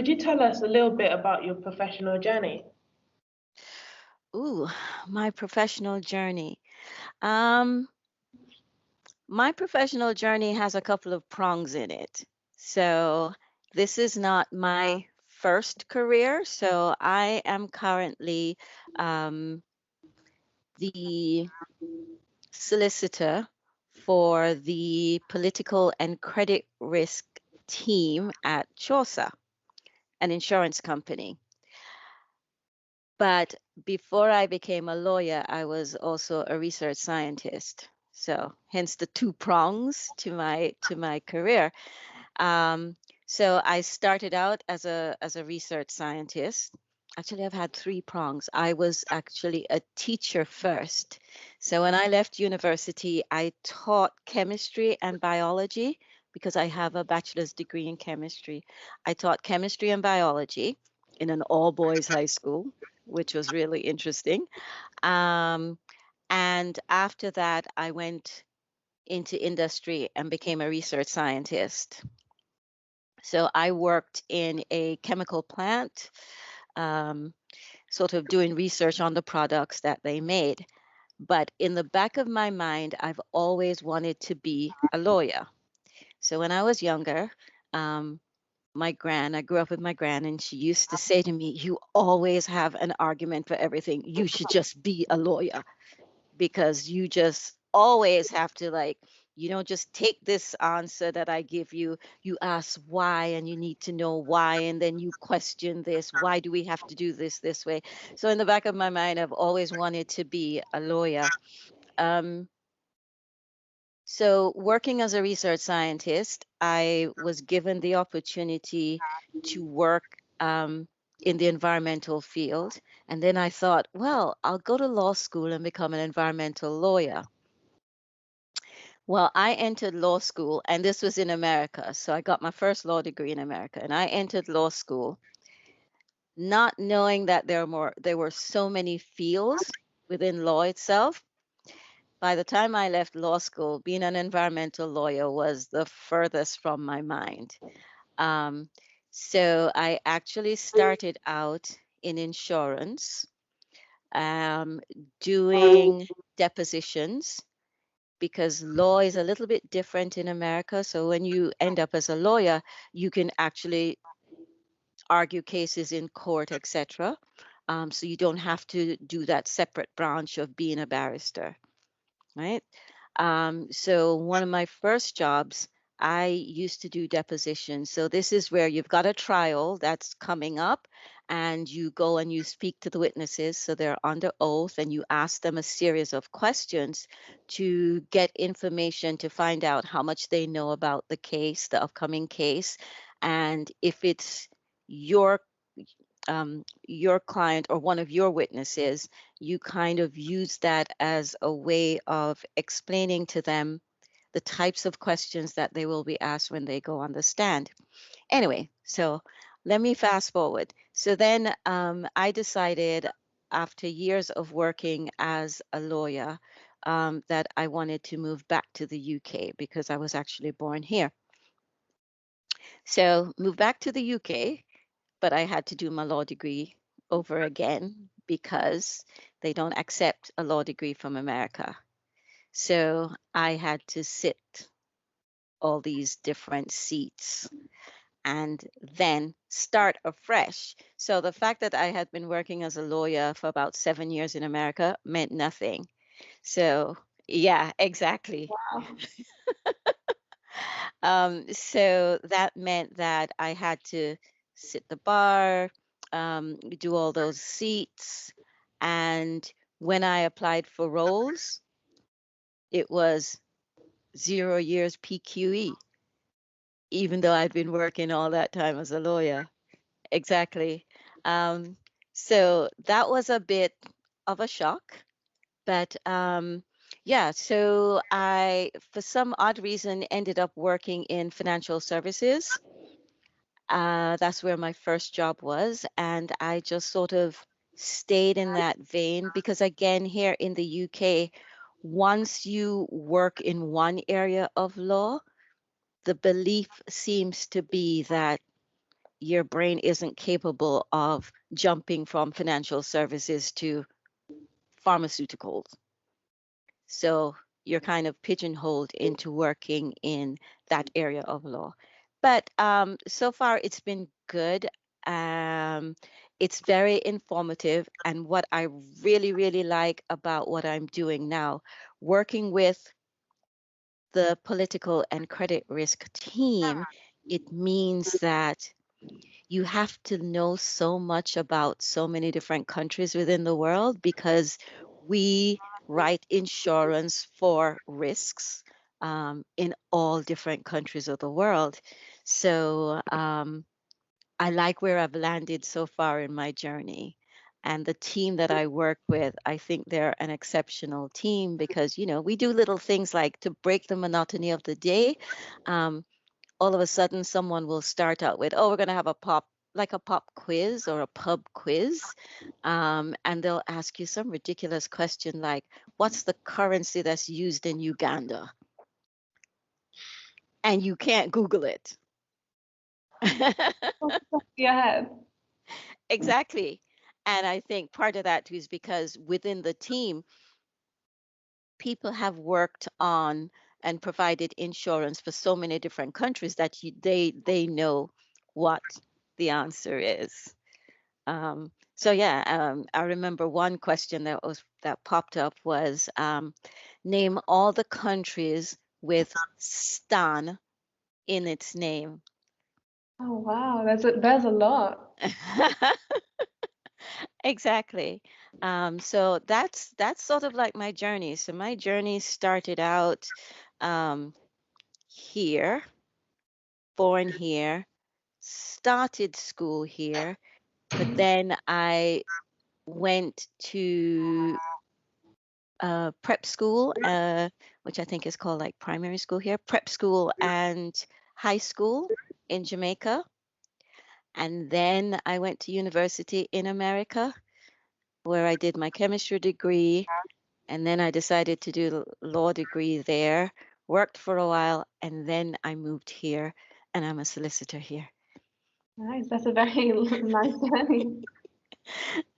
Could you tell us a little bit about your professional journey? Ooh, my professional journey. Um, my professional journey has a couple of prongs in it. So this is not my first career. So I am currently um, the solicitor for the political and credit risk team at Chaucer, an insurance company. But before I became a lawyer, I was also a research scientist. So hence the two prongs to my career. Um, so I started out as a research scientist. Actually, I've had three prongs. I was actually a teacher first. So when I left university, I taught chemistry and biology because I have a bachelor's degree in chemistry. I taught chemistry and biology in an all boys high school, which was really interesting. Um, and after that, I went into industry and became a research scientist. So I worked in a chemical plant, um, sort of doing research on the products that they made. But in the back of my mind, I've always wanted to be a lawyer. So when I was younger, um, I grew up with my gran, and she used to say to me, "You always have an argument for everything. You should just be a lawyer." Because you just always have to like you don't just take this answer that I give you. You ask why, and you need to know why, and then you question this. Why do we have to do this way? So in the back of my mind, I've always wanted to be a lawyer. um, so working as a research scientist, I was given the opportunity to work in the environmental field. And then I thought, well, I'll go to law school and become an environmental lawyer. Well, I entered law school, and this was in America. So I got my first law degree in America, and I entered law school not knowing that there were so many fields within law itself. By the time I left law school, being an environmental lawyer was the furthest from my mind. Um, so I actually started out in insurance, um, doing depositions because law is a little bit different in America. So when you end up as a lawyer, you can actually argue cases in court, etc. So you don't have to do that separate branch of being a barrister, right? So one of my first jobs, I used to do depositions. So this is where you've got a trial that's coming up, and you go and you speak to the witnesses. So they're under oath, and you ask them a series of questions to get information to find out how much they know about the case, the upcoming case, and if it's your your client or one of your witnesses, you kind of use that as a way of explaining to them the types of questions that they will be asked when they go on the stand. Anyway, so let me fast forward. So then I decided after years of working as a lawyer that I wanted to move back to the UK because I was actually born here. So moved back to the UK, but I had to do my law degree over again because they don't accept a law degree from America. So I had to sit all these different seats and then start afresh. So the fact that I had been working as a lawyer for about 7 years in America meant nothing. So, yeah, exactly. Wow. So that meant that I had to sit the bar, do all those seats. And when I applied for roles, it was 0 years PQE, even though I'd been working all that time as a lawyer. Exactly. Um, so that was a bit of a shock. But yeah, so I, for some odd reason, ended up working in financial services. That's where my first job was. And I just sort of stayed in that vein because, again, here in the UK, once you work in one area of law, the belief seems to be that your brain isn't capable of jumping from financial services to pharmaceuticals. So you're kind of pigeonholed into working in that area of law. But so far, it's been good. Um, it's very informative. And what I really, really like about what I'm doing now, working with the political and credit risk team, it means that you have to know so much about so many different countries within the world because we write insurance for risks in all different countries of the world. So I like where I've landed so far in my journey. And the team that I work with, I think they're an exceptional team because, we do little things like to break the monotony of the day. Um, all of a sudden someone will start out with, oh, we're going to have like a pop quiz or a pub quiz. And they'll ask you some ridiculous question like, what's the currency that's used in Uganda? And you can't Google it. Your head. Exactly. And I think part of that too is because within the team, people have worked on and provided insurance for so many different countries that they know what the answer is. So yeah, I remember one question that popped up was name all the countries with stan in its name. Oh wow, there's a lot. Exactly. So that's sort of like my journey. So my journey started out um, here, born here, started school here, but then I went to prep school, which I think is called like primary school here, prep school and high school in Jamaica. And then I went to university in America where I did my chemistry degree. And then I decided to do the law degree there, worked for a while, and then I moved here and I'm a solicitor here. Nice, that's a very nice journey.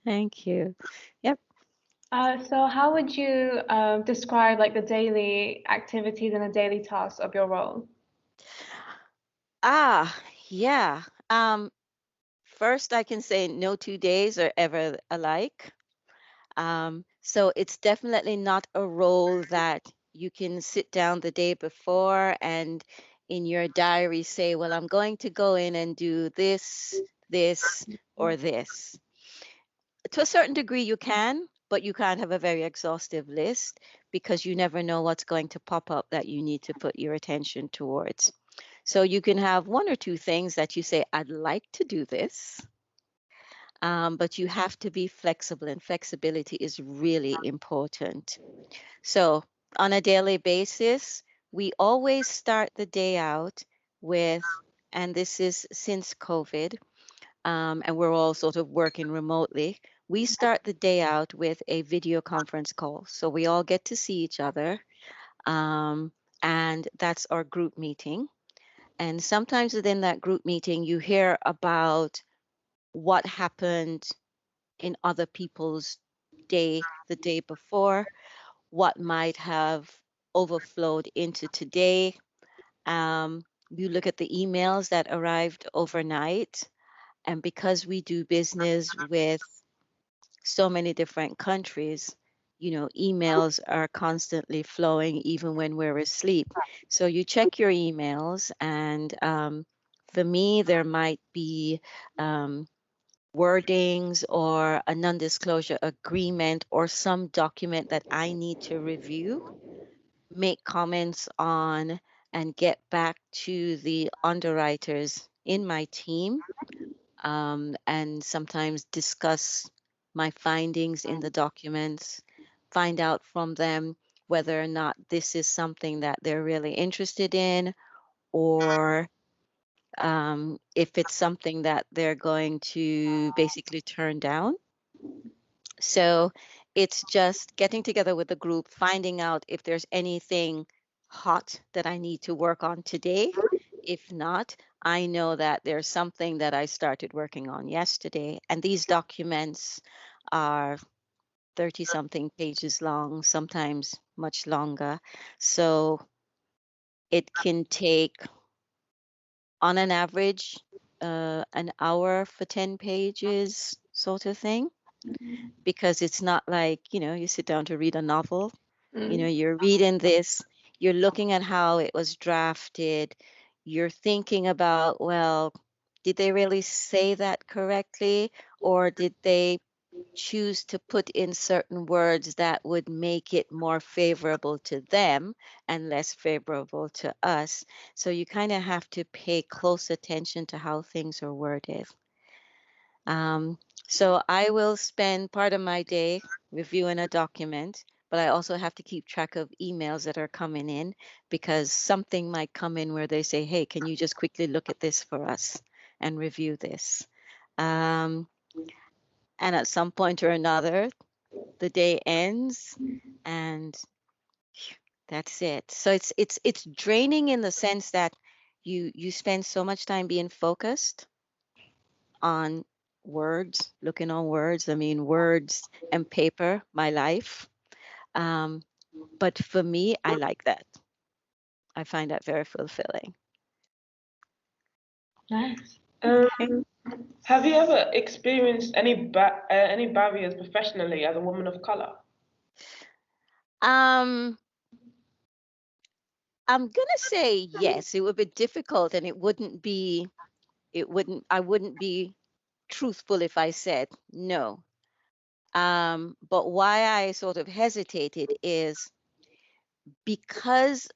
Thank you. Yep. So how would you describe like the daily activities and the daily tasks of your role? Ah, yeah. First, I can say no 2 days are ever alike. So it's definitely not a role that you can sit down the day before and in your diary say, well, I'm going to go in and do this, or this. To a certain degree, you can, but you can't have a very exhaustive list because you never know what's going to pop up that you need to put your attention towards. So you can have one or two things that you say, I'd like to do this. But you have to be flexible, and flexibility is really important. So, on a daily basis, we always start the day out with, and this is since COVID, and we're all sort of working remotely, we start the day out with a video conference call. So, we all get to see each other, um, and that's our group meeting. And sometimes within that group meeting, you hear about what happened in other people's day the day before, what might have overflowed into today. You look at the emails that arrived overnight. And because we do business with so many different countries, emails are constantly flowing even when we're asleep. So you check your emails, and for me, there might be wordings or a non disclosure agreement or some document that I need to review, make comments on, and get back to the underwriters in my team, and sometimes discuss my findings in the documents, find out from them whether or not this is something that they're really interested in, or if it's something that they're going to basically turn down. So it's just getting together with the group, finding out if there's anything hot that I need to work on today. If not, I know that there's something that I started working on yesterday, and these documents are 30 something pages long, sometimes much longer. So it can take, on an average, an hour for 10 pages, sort of thing, because it's not like, you sit down to read a novel. Mm. You're reading this, you're looking at how it was drafted, you're thinking about, well, did they really say that correctly? Or did they choose to put in certain words that would make it more favorable to them and less favorable to us? So you kind of have to pay close attention to how things are worded. Um, so I will spend part of my day reviewing a document, but I also have to keep track of emails that are coming in because something might come in where they say, hey, can you just quickly look at this for us and review this? Um, and at some point or another, the day ends and that's it. So it's draining in the sense that you spend so much time being focused on words, looking on words. I mean, words and paper, my life. Um, but for me, I like that. I find that very fulfilling. Nice. Okay. Have you ever experienced any barriers professionally as a woman of color? Um, I'm gonna say yes. It would be difficult, and I wouldn't be truthful if I said no. But why I sort of hesitated is because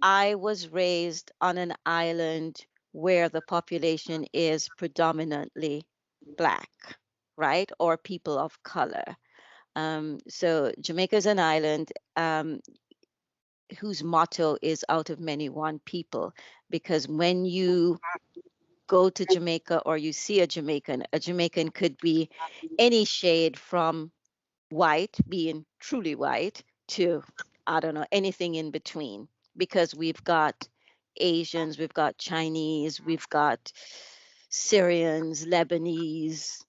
I was raised on an island where the population is predominantly Black, right? Or people of color. So Jamaica is an island whose motto is out of many, one people, because when you go to Jamaica or you see a Jamaican could be any shade from white, being truly white, to, I don't know, anything in between, because we've got Asians, we've got Chinese, we've got Syrians, Lebanese,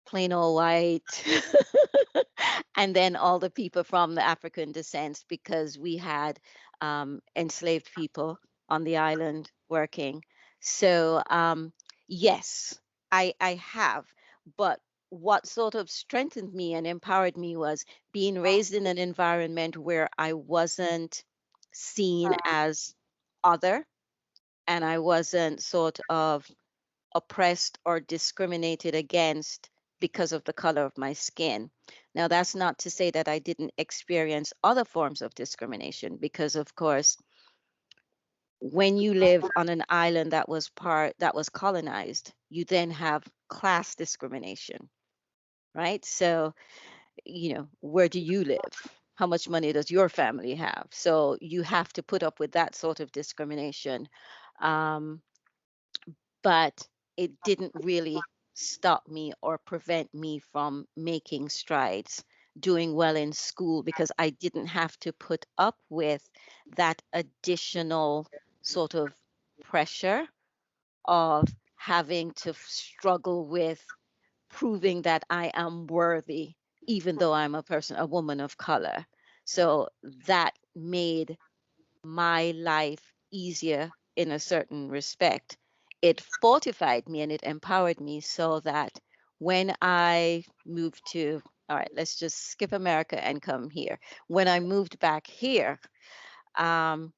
plain old white, and then all the people from the African descent, because we had enslaved people on the island working. So, yes, I have. But what sort of strengthened me and empowered me was being raised in an environment where I wasn't seen as other and I wasn't sort of oppressed or discriminated against because of the color of my skin. Now, that's not to say that I didn't experience other forms of discrimination, because, of course, when you live on an island that was colonized, you then have class discrimination, right? So, where do you live? How much money does your family have? So you have to put up with that sort of discrimination. Um, but it didn't really stop me or prevent me from making strides, doing well in school, because I didn't have to put up with that additional sort of pressure of having to struggle with proving that I am worthy, even though I'm a woman of color. So that made my life easier in a certain respect. It fortified me and it empowered me so that when I moved to, all right, let's just skip America and come here. When I moved back here, um,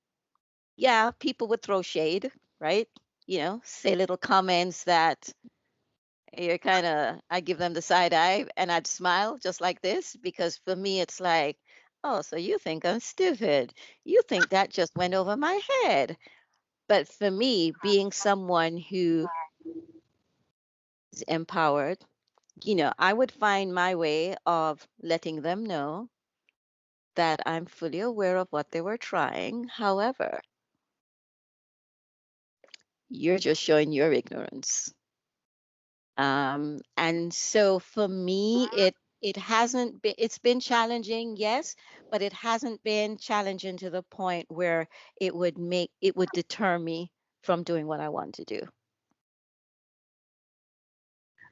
yeah, people would throw shade, right? Say little comments that you're kind of, I give them the side eye and I'd smile just like this, because for me, it's like, oh, so you think I'm stupid. You think that just went over my head. But for me, being someone who is empowered, I would find my way of letting them know that I'm fully aware of what they were trying. However, you're just showing your ignorance. And so for me, it hasn't been, it's been challenging, yes, but it hasn't been challenging to the point where it would deter me from doing what I want to do.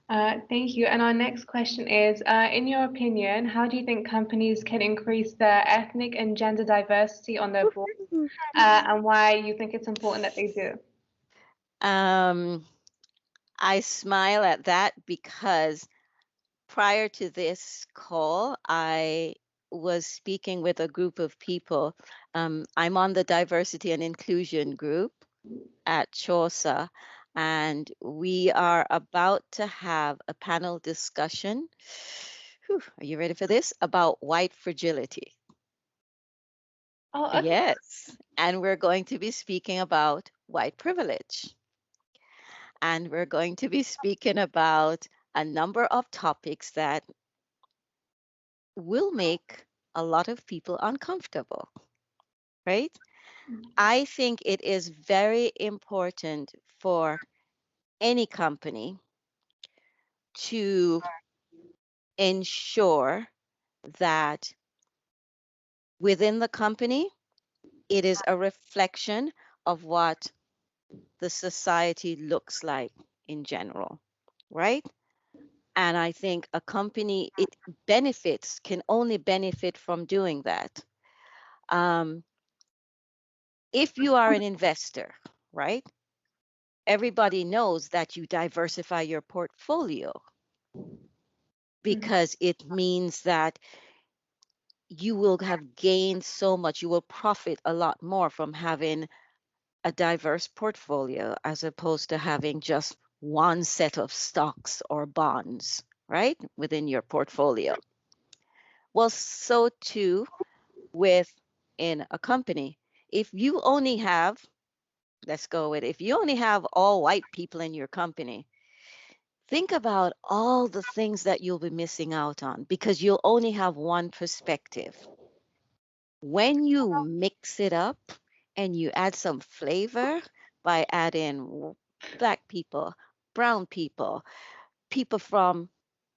Thank you. And our next question is, in your opinion, how do you think companies can increase their ethnic and gender diversity on their board, and why you think it's important that they do? Um, I smile at that because prior to this call, I was speaking with a group of people. I'm on the diversity and inclusion group at Chaucer, and we are about to have a panel discussion. Whew, are you ready for this? About white fragility. Oh, okay. Yes. And we're going to be speaking about white privilege. And we're going to be speaking about a number of topics that will make a lot of people uncomfortable, right? I think it is very important for any company to ensure that within the company, it is a reflection of what the society looks like in general, right? And I think a company, it benefits, can only benefit from doing that. Um, if you are an investor, right? Everybody knows that you diversify your portfolio because it means that you will have gained so much, you will profit a lot more from having a diverse portfolio as opposed to having just one set of stocks or bonds, right, within your portfolio. Well, so too with in a company. If you only have, let's go with, if you only have all white people in your company, think about all the things that you'll be missing out on because you'll only have one perspective. When you mix it up and you add some flavor by adding black people, brown people, people from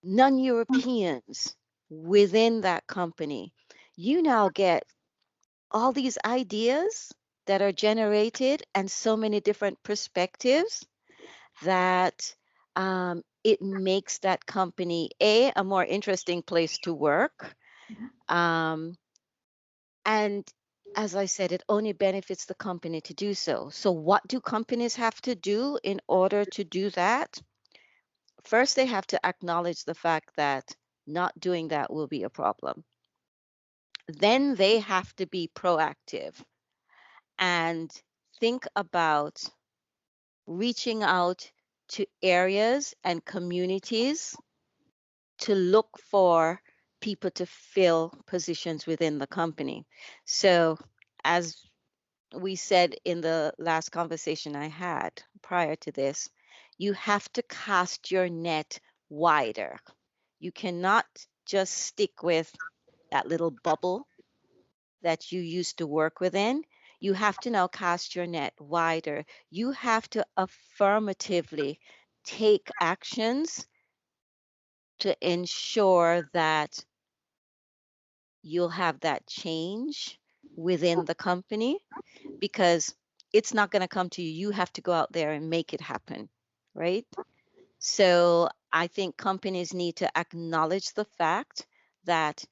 non-Europeans within that company, you now get all these ideas that are generated and so many different perspectives that it makes that company a more interesting place to work. Um, and as I said, it only benefits the company to do so. So, what do companies have to do in order to do that? First, they have to acknowledge the fact that not doing that will be a problem. Then they have to be proactive and think about reaching out to areas and communities to look for people to fill positions within the company. So, as we said in the last conversation I had prior to this, you have to cast your net wider. You cannot just stick with that little bubble that you used to work within. You have to now cast your net wider. You have to affirmatively take actions to ensure that you'll have that change within the company because it's not going to come to you. You have to go out there and make it happen, right? So I think companies need to acknowledge the fact that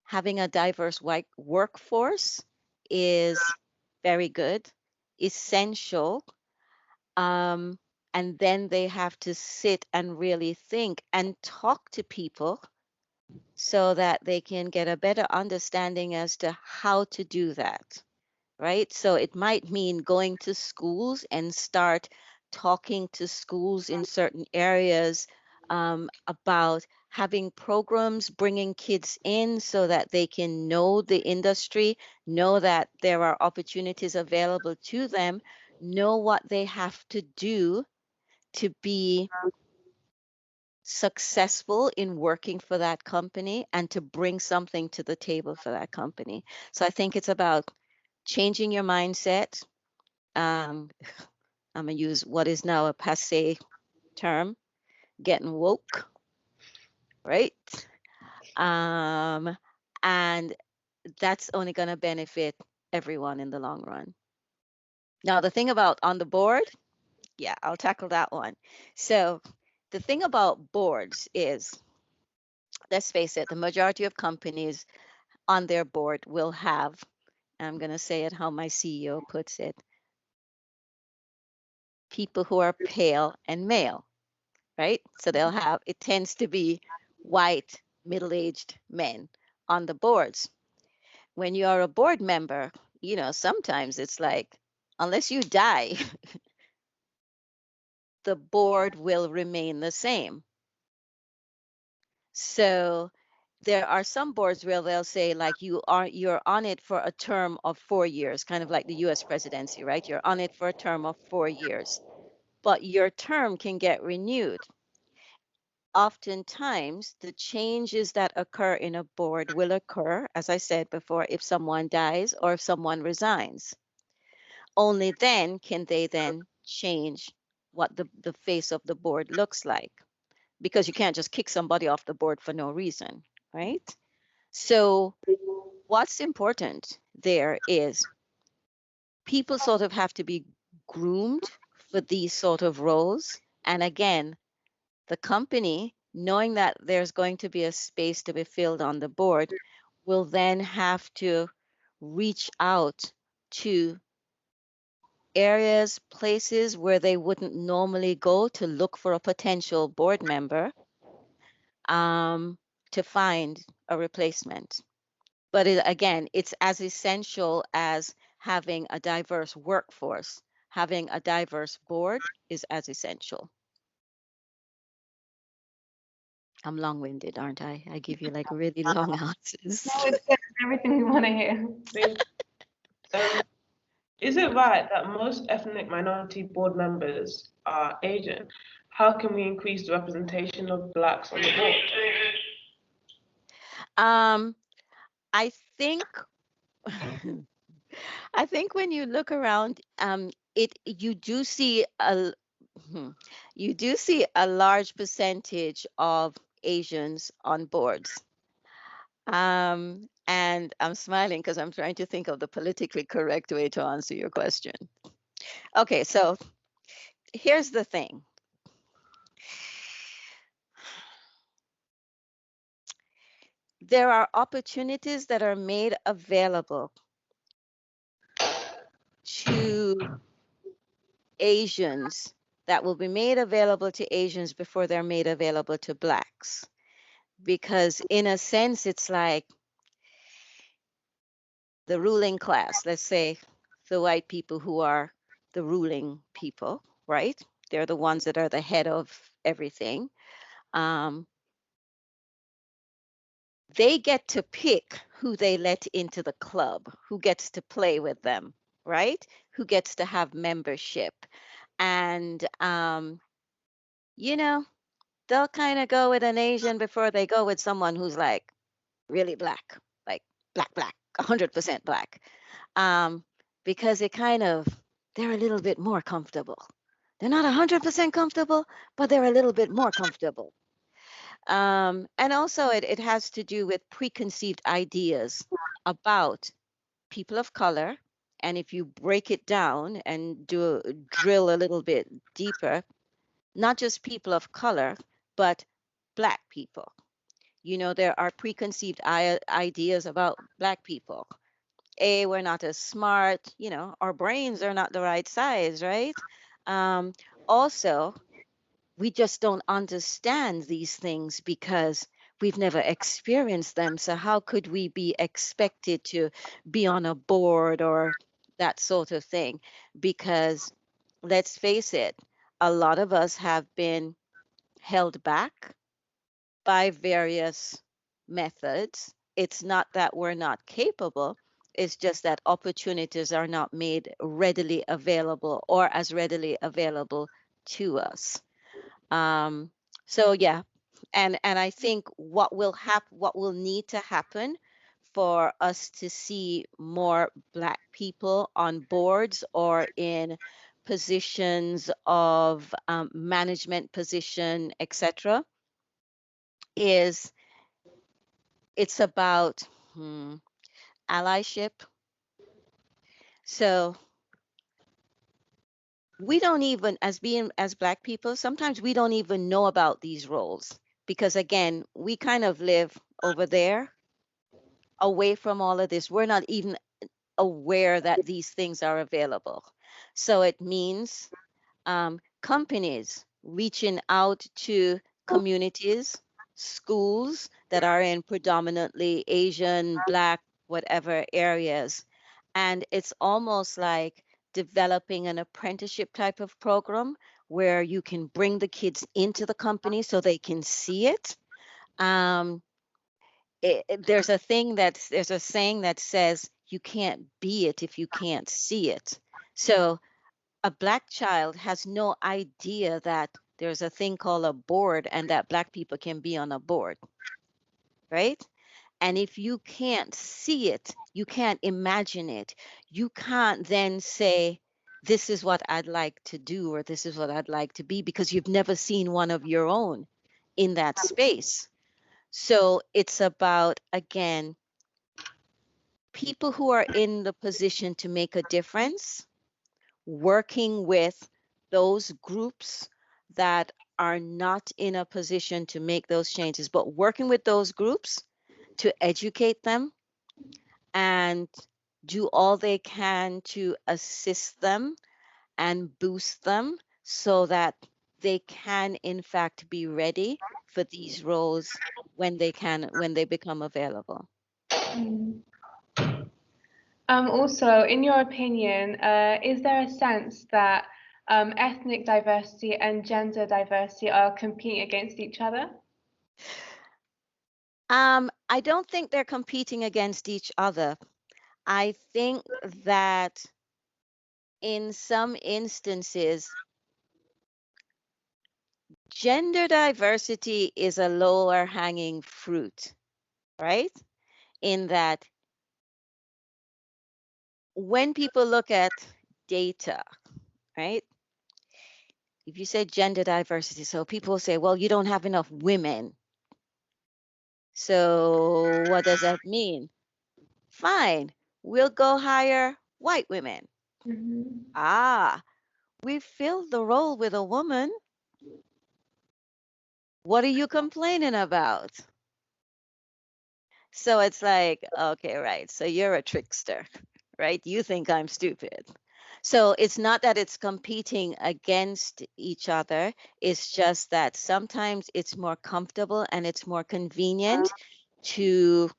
having a diverse white workforce is very good, essential. Um, and then they have to sit and really think and talk to people so that they can get a better understanding as to how to do that, right? So it might mean going to schools and start talking to schools in certain areas about having programs, bringing kids in so that they can know the industry, know that there are opportunities available to them, know what they have to do to be successful in working for that company and to bring something to the table for that company. So I think it's about changing your mindset. Um, I'm going to use what is now a passe term, getting woke, right? Um, and that's only going to benefit everyone in the long run. Now, the thing about on the board, yeah, I'll tackle that one. So, the thing about boards is, let's face it, the majority of companies on their board will have, I'm going to say it how my CEO puts it, people who are pale and male, right? So they'll have, it tends to be white, middle aged men on the boards. When you're a board member, sometimes it's like, unless you die, the board will remain the same. So there are some boards where they'll say like you're on it for a term of 4 years, kind of like the US presidency, right? You're on it for a term of 4 years, but your term can get renewed. Oftentimes, the changes that occur in a board will occur, as I said before, if someone dies or if someone resigns. Only then can they then change what the face of the board looks like, because you can't just kick somebody off the board for no reason, right? So what's important there is people sort of have to be groomed for these sort of roles. And again, the company, knowing that there's going to be a space to be filled on the board, will then have to reach out to areas, places where they wouldn't normally go to look for a potential board member, to find a replacement. But again, it's as essential as having a diverse workforce. Having a diverse board is as essential. I'm long-winded, aren't I? I give you like really long answers. No, it's good. Everything we want to hear. Is it right that most ethnic minority board members are Asian? How can we increase the representation of blacks on the board? Um, I think I think when you look around, you do see you do see a large percentage of Asians on boards. And I'm smiling because I'm trying to think of the politically correct way to answer your question. Okay, so here's the thing. There are opportunities that are made available to Asians that will be made available to Asians before they're made available to blacks. Because in a sense, it's like the ruling class, let's say the white people who are the ruling people, right? They're the ones that are the head of everything. Um, they get to pick who they let into the club, who gets to play with them, right? Who gets to have membership. And, they'll kind of go with an Asian before they go with someone who's like really black, like black, 100% black. Um, because they're a little bit more comfortable. They're not 100% comfortable, but they're a little bit more comfortable. And also, it has to do with preconceived ideas about people of color. And if you break it down and drill a little bit deeper, not just people of color, but Black people. There are preconceived ideas about Black people. We're not as smart, our brains are not the right size, right? Also, we just don't understand these things because we've never experienced them. So, how could we be expected to be on a board or that sort of thing? Because let's face it, a lot of us have been held back by various methods. It's not that we're not capable, it's just that opportunities are not made readily available or as readily available to us. Um, so yeah, and I think what will need to happen for us to see more Black people on boards or in positions of management position, etc., is it's about allyship. So we don't even, as Black people, sometimes we don't even know about these roles because, again, we kind of live over there away from all of this. We're not even aware that these things are available. So it means companies reaching out to communities, schools that are in predominantly Asian, Black, whatever areas. And it's almost like developing an apprenticeship type of program where you can bring the kids into the company so they can see it. Um, there's there's a saying that says you can't be it if you can't see it. So a Black child has no idea that there's a thing called a board and that Black people can be on a board, right? And if you can't see it, you can't imagine it. You can't then say, this is what I'd like to do, or this is what I'd like to be, because you've never seen one of your own in that space. So it's about, again, people who are in the position to make a difference, working with those groups that are not in a position to make those changes, but working with those groups to educate them and do all they can to assist them and boost them so that they can in fact be ready for these roles when they become available. Mm. Also, in your opinion, is there a sense that ethnic diversity and gender diversity are competing against each other? I don't think they're competing against each other. I think that in some instances, gender diversity is a lower hanging fruit, right? In that when people look at data, right? If you say gender diversity, so people say, well, you don't have enough women. So what does that mean? Fine, we'll go hire white women. Mm-hmm. Ah, we filled the role with a woman. What are you complaining about? So it's like, okay, right. So you're a trickster, right? You think I'm stupid. So it's not that it's competing against each other. It's just that sometimes it's more comfortable and it's more convenient to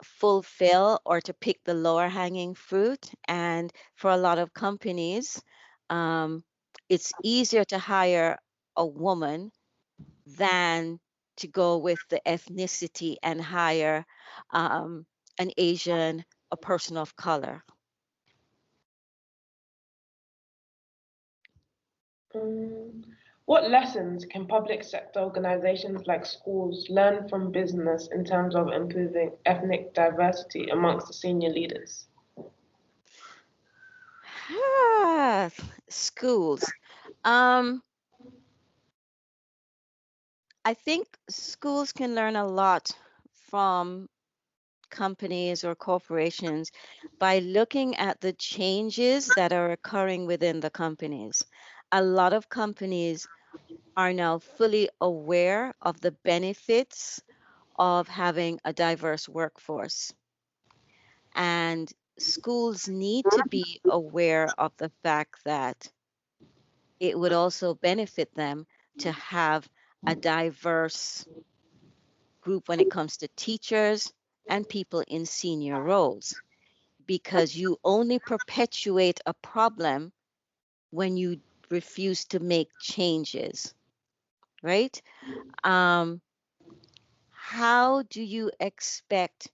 fulfill or to pick the lower hanging fruit. And for a lot of companies, um, it's easier to hire a woman than to go with the ethnicity and hire um, an Asian, a person of color. What lessons can public sector organizations like schools learn from business in terms of improving ethnic diversity amongst the senior leaders? Schools. Um, I think schools can learn a lot from companies or corporations by looking at the changes that are occurring within the companies. A lot of companies are now fully aware of the benefits of having a diverse workforce. And schools need to be aware of the fact that it would also benefit them to have a diverse group when it comes to teachers and people in senior roles, because you only perpetuate a problem when you refuse to make changes, right? Um, how do you expect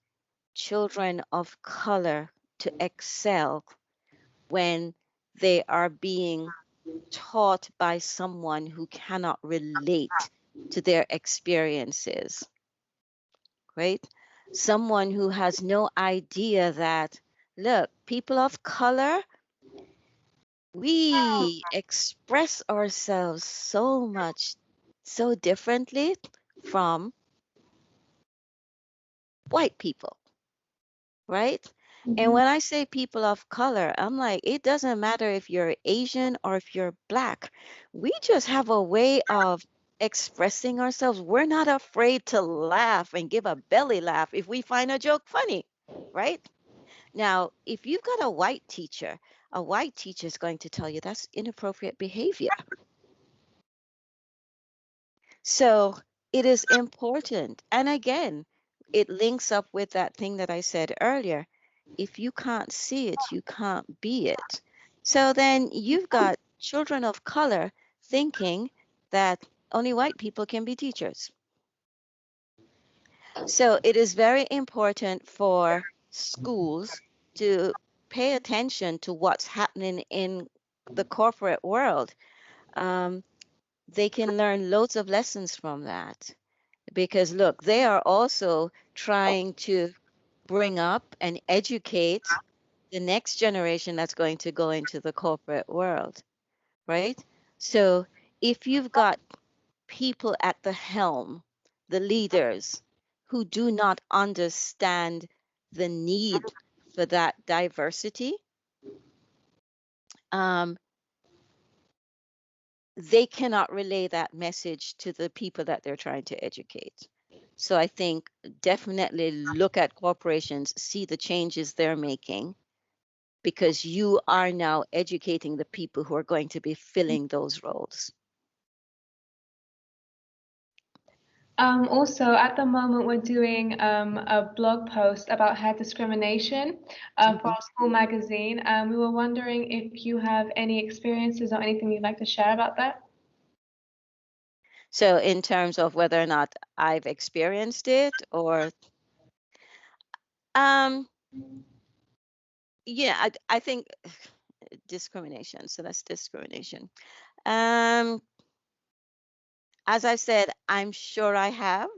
children of color to excel when they are being taught by someone who cannot relate to their experiences, right? Someone who has no idea that, look, people of color, we express ourselves so much, so differently from white people, right? And when I say people of color, I'm like, it doesn't matter if you're Asian or if you're Black. We just have a way of expressing ourselves. We're not afraid to laugh and give a belly laugh if we find a joke funny, right? Now, if you've got a white teacher is going to tell you that's inappropriate behavior. So it is important. And again, it links up with that thing that I said earlier. If you can't see it, you can't be it. So then you've got children of color thinking that only white people can be teachers. So it is very important for schools to pay attention to what's happening in the corporate world. Um, they can learn loads of lessons from that. Because look, they are also trying to bring up and educate the next generation that's going to go into the corporate world, right? So if you've got people at the helm, the leaders, who do not understand the need for that diversity, um, they cannot relay that message to the people that they're trying to educate. So I think definitely look at corporations, see the changes they're making, because you are now educating the people who are going to be filling those roles. Also, at the moment, we're doing a blog post about hair discrimination for Mhm. our school magazine. We were wondering if you have any experiences or anything you'd like to share about that. So in terms of whether or not I've experienced it or um yeah, I think discrimination. So that's discrimination. Um as I said, I'm sure I have,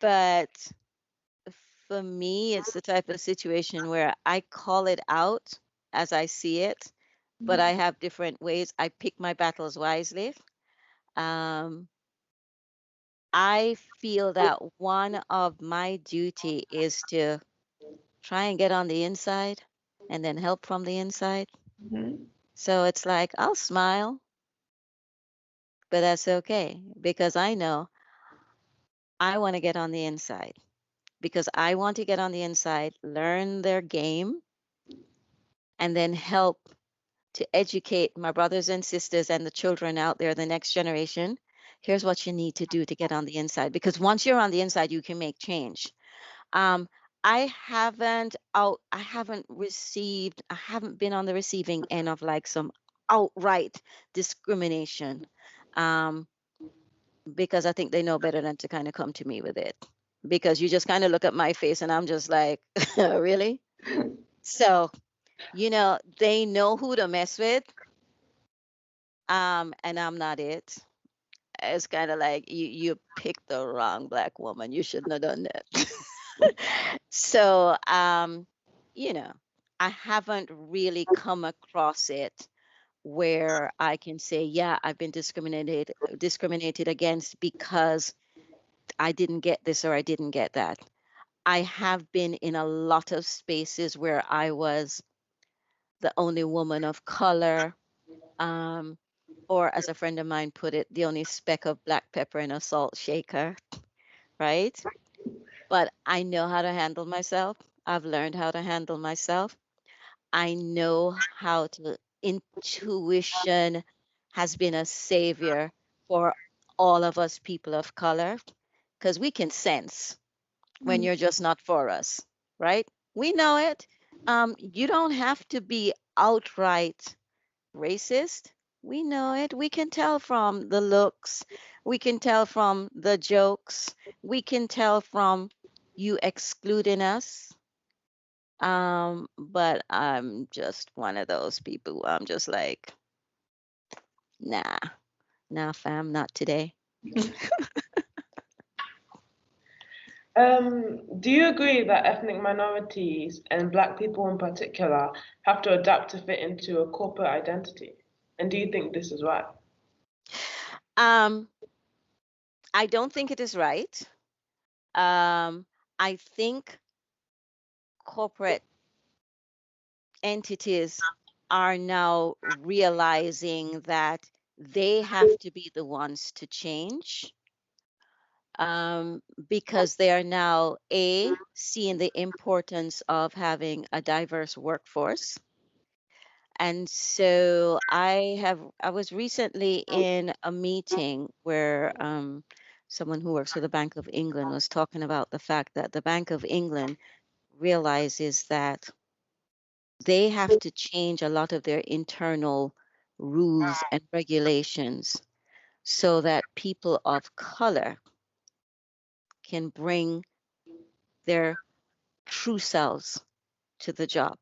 but for me, it's the type of situation where I call it out as I see it, but I have different ways. I pick my battles wisely. Um, I feel that one of my duty is to try and get on the inside and then help from the inside. Mhm. So it's like I'll smile, but that's okay because I know I want to get on the inside because I want to get on the inside, learn their game, and then help to educate my brothers and sisters and the children out there, the next generation. Here's what you need to do to get on the inside. Because once you're on the inside, you can make change. Um, I haven't been on the receiving end of like some outright discrimination. Um, because I think they know better than to kind of come to me with it. Because you just kind of look at my face and I'm just like, really? So, they know who to mess with. And I'm not it. It's kind of like you picked the wrong Black woman. You shouldn't have done that. So, you know, I haven't really come across it where I can say, yeah, I've been discriminated against because I didn't get this or I didn't get that. I have been in a lot of spaces where I was the only woman of color. Um, or as a friend of mine put it, the only speck of black pepper in a salt shaker, right? But I know how to handle myself. I've learned how to handle myself. I know how to, intuition has been a savior for all of us people of color because we can sense when you're just not for us, right? We know it. You don't have to be outright racist. We know it. We can tell from the looks. We can tell from the jokes. We can tell from you excluding us. But I'm just one of those people who I'm just like, nah, nah, fam, not today. Do you agree that ethnic minorities and Black people in particular have to adapt to fit into a corporate identity? And do you think this is right? Um, I don't think it is right. Um, I think corporate entities are now realizing that they have to be the ones to change, because they are now seeing the importance of having a diverse workforce. And so I was recently in a meeting where someone who works for the Bank of England was talking about the fact that the Bank of England realizes that they have to change a lot of their internal rules and regulations so that people of color can bring their true selves to the job,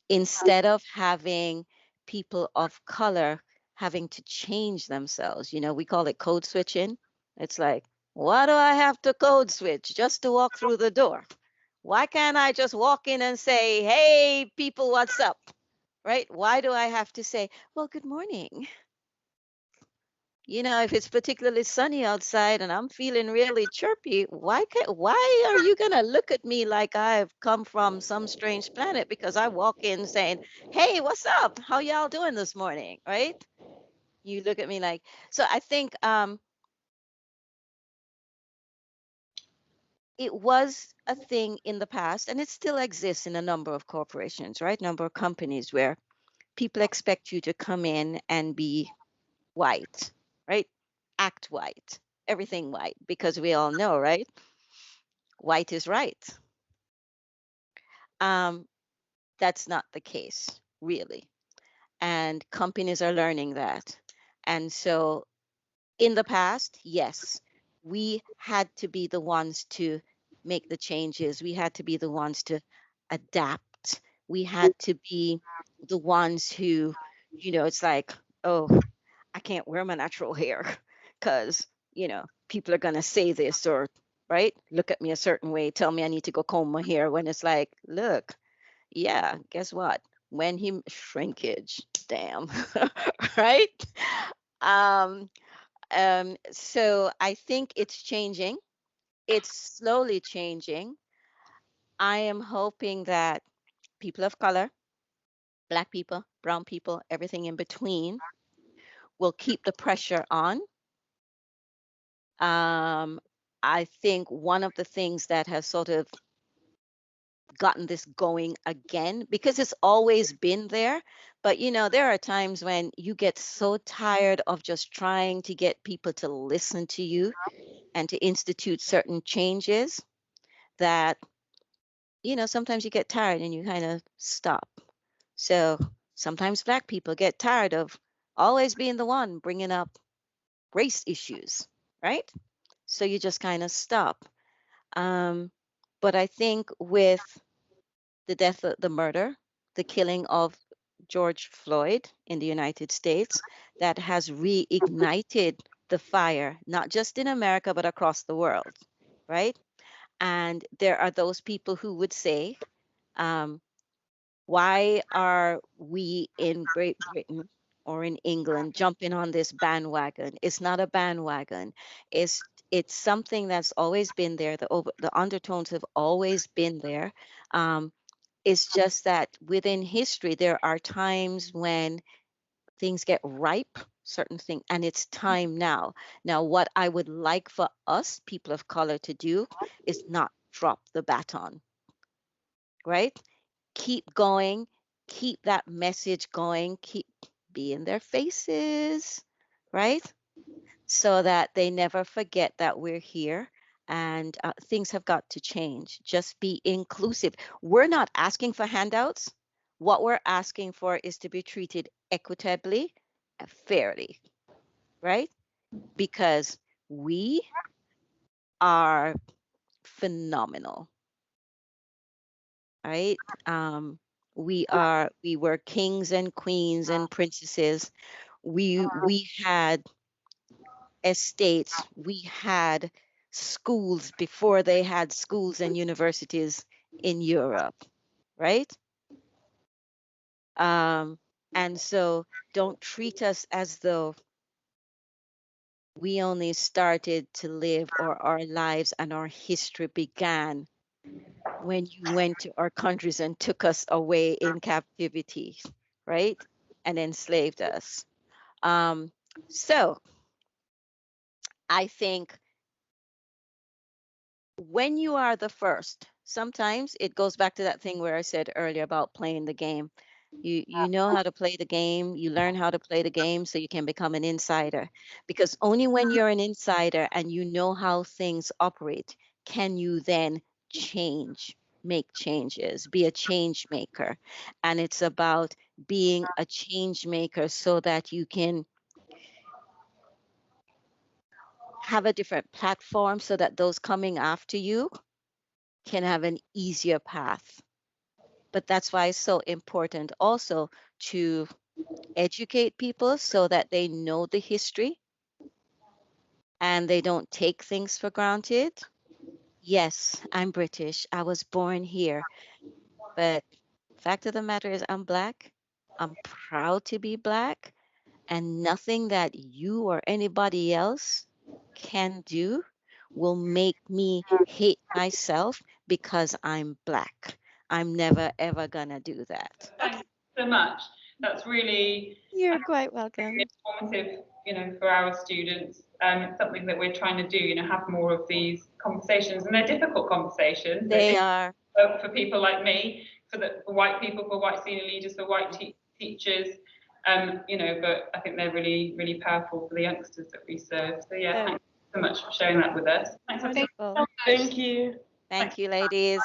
instead of having people of color having to change themselves. You know, we call it code switching. It's like, why do I have to code switch just to walk through the door? Why can't I just walk in and say, hey, people, what's up? Right? Why do I have to say, well, good morning? You know, if it's particularly sunny outside and I'm feeling really chirpy, why are you gonna look at me like I've come from some strange planet because I walk in saying, "Hey, what's up? How y'all doing this morning?" Right? You look at me like, so I think it was a thing in the past, and it still exists in a number of corporations, right? Number of companies where people expect you to come in and be white, right? Act white, everything white, because we all know, right? White is right. Um, that's not the case, really. And companies are learning that. And so in the past, yes, we had to be the ones to make the changes. We had to be the ones to adapt. We had to be the ones who, it's like, oh, I can't wear my natural hair because, people are going to say this, or, right, look at me a certain way, tell me I need to go comb my hair, when it's like, look, yeah, guess what? When he shrinkage, damn, right? Um, so I think it's changing. It's slowly changing. I am hoping that people of color, Black people, brown people, everything in between, will keep the pressure on. Um, I think one of the things that has sort of gotten this going again, because it's always been there, but there are times when you get so tired of just trying to get people to listen to you and to institute certain changes that sometimes you get tired and you kind of stop. So sometimes Black people get tired of always being the one bringing up race issues, right? So you just kind of stop. um, but I think with the death, the murder, the killing of George Floyd in the United States, that has reignited the fire, not just in America, but across the world, right? And there are those people who would say, um, why are we in Great Britain or in England jumping on this bandwagon? It's not a bandwagon. It's something that's always been there. The undertones have always been there. Um, it's just that within history, there are times when things get ripe, certain things, and it's time now. Now, what I would like for us, people of color, to do is not drop the baton, right? Keep going, keep that message going, keep be in their faces, right? So that they never forget that we're here, and things have got to change. Just be inclusive. We're not asking for handouts. What we're asking for is to be treated equitably and fairly, right? Because we are phenomenal, right? We were kings and queens and princesses. We had estates, we had schools before they had schools and universities in Europe, right? Um, and so don't treat us as though we only started to live, or our lives and our history began when you went to our countries and took us away in captivity, right? And enslaved us. So I think when you are the first, sometimes it goes back to that thing where I said earlier about playing the game. You know how to play the game, you learn how to play the game so you can become an insider. Because only when you're an insider and you know how things operate can you then change, make changes, be a change maker. And it's about being a change maker so that you can have a different platform so that those coming after you can have an easier path. But that's why it's so important also to educate people so that they know the history and they don't take things for granted. Yes, I'm British. I was born here. But fact of the matter is I'm black. I'm proud to be black, and nothing that you or anybody else can do will make me hate myself because I'm black. I'm never ever gonna do that. Thank you so much. That's really You're quite welcome. informative, for our students. It's something that we're trying to do, have more of these conversations, and they're difficult conversations. They are. For people like me, for white people, for white senior leaders, for white teachers, but I think they're really, really powerful for the youngsters that we serve. So yeah, thanks so much for sharing that with us. Thanks. Wonderful. Thank you. Thank you, ladies.